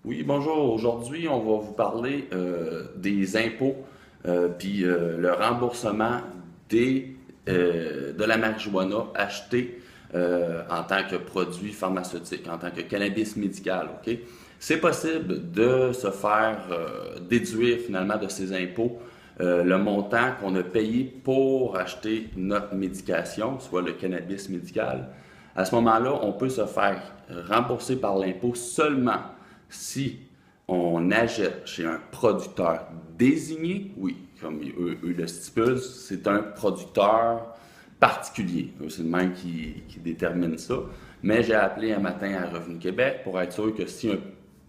Oui, bonjour. Aujourd'hui, on va vous parler des impôts puis le remboursement de la marijuana achetée en tant que produit pharmaceutique, en tant que cannabis médical. Ok? C'est possible de se faire déduire finalement de ces impôts le montant qu'on a payé pour acheter notre médication, soit le cannabis médical. À ce moment-là, on peut se faire rembourser par l'impôt seulement si on achète chez un producteur désigné, oui, comme eux le stipulent, c'est un producteur particulier. C'est le même qui détermine ça. Mais j'ai appelé un matin à Revenu Québec pour être sûr que si un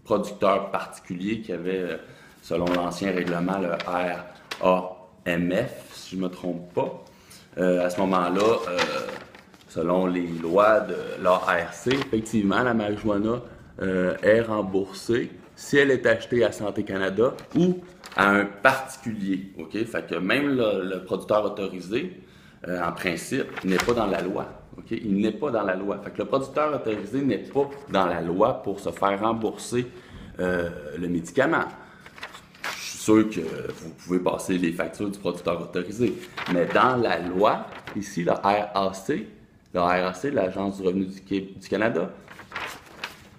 producteur particulier qui avait, selon l'ancien règlement, le RAMF, si je ne me trompe pas, à ce moment-là, selon les lois de l'ARC, effectivement, la marijuana est remboursée si elle est achetée à Santé Canada ou à un particulier. OK? Fait que même le producteur autorisé, en principe, n'est pas dans la loi. OK? Il n'est pas dans la loi. Fait que le producteur autorisé n'est pas dans la loi pour se faire rembourser le médicament. Je suis sûr que vous pouvez passer les factures du producteur autorisé. Mais dans la loi, ici, le RAC, l'Agence du revenu du Canada,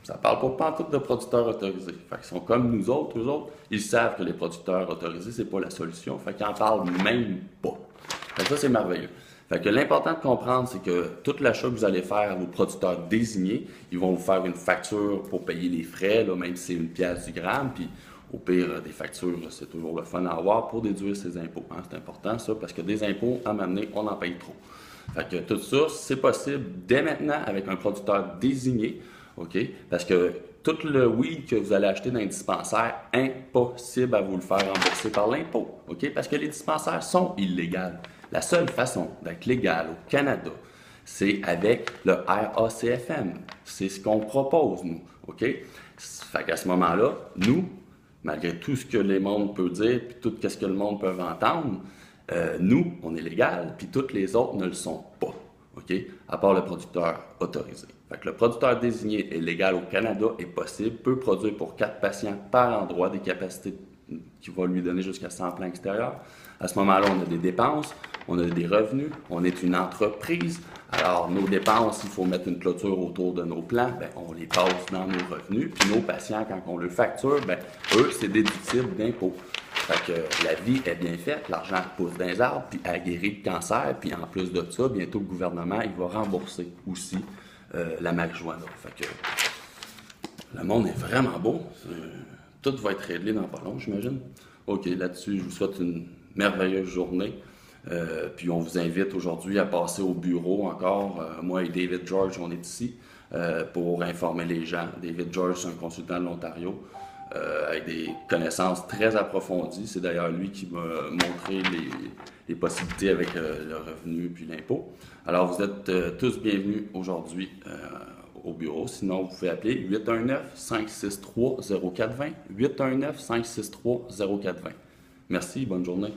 ça parle pas pantoute de producteurs autorisés. Fait qu'ils sont comme nous autres, eux autres, ils savent que les producteurs autorisés, c'est pas la solution. Fait qu'ils en parlent même pas. Fait que ça, c'est merveilleux. Fait que l'important de comprendre, c'est que tout l'achat que vous allez faire à vos producteurs désignés, ils vont vous faire une facture pour payer les frais, là, même si c'est une pièce du gramme, puis au pire, des factures, c'est toujours le fun à avoir pour déduire ses impôts. Hein. C'est important, ça, parce que des impôts, à un moment donné, on en paye trop. Fait que tout ça, c'est possible dès maintenant avec un producteur désigné, OK? Parce que tout le weed que vous allez acheter dans les dispensaires, impossible à vous le faire rembourser par l'impôt, OK? Parce que les dispensaires sont illégaux. La seule façon d'être légal au Canada, c'est avec le RACFM. C'est ce qu'on propose, nous, OK? Fait qu'à ce moment-là, nous, malgré tout ce que le monde peut dire, puis tout ce que le monde peut entendre, nous, on est légal, puis toutes les autres ne le sont pas, OK? À part le producteur autorisé. Fait que le producteur désigné est légal au Canada, est possible, peut produire pour 4 patients par endroit des capacités qui vont lui donner jusqu'à 100 plans extérieurs. À ce moment-là, on a des dépenses, on a des revenus, on est une entreprise. Alors, nos dépenses, il faut mettre une clôture autour de nos plans, ben, on les passe dans nos revenus. Puis nos patients, quand on leur facture, ben, eux, c'est déductible d'impôts. Fait que la vie est bien faite, l'argent pousse dans les arbres, puis elle guérit le cancer, puis en plus de ça, bientôt le gouvernement, il va rembourser aussi la marijuana. Fait que le monde est vraiment beau. Tout va être réglé dans pas long, j'imagine. OK, là-dessus, je vous souhaite une merveilleuse journée. Puis on vous invite aujourd'hui à passer au bureau encore. Moi et David George, on est ici pour informer les gens. David George, c'est un consultant de l'Ontario avec des connaissances très approfondies. C'est d'ailleurs lui qui m'a montré les possibilités avec le revenu puis l'impôt. Alors vous êtes tous bienvenus aujourd'hui au bureau. Sinon, vous pouvez appeler 819-563-0420. 819-563-0420. Merci, bonne journée.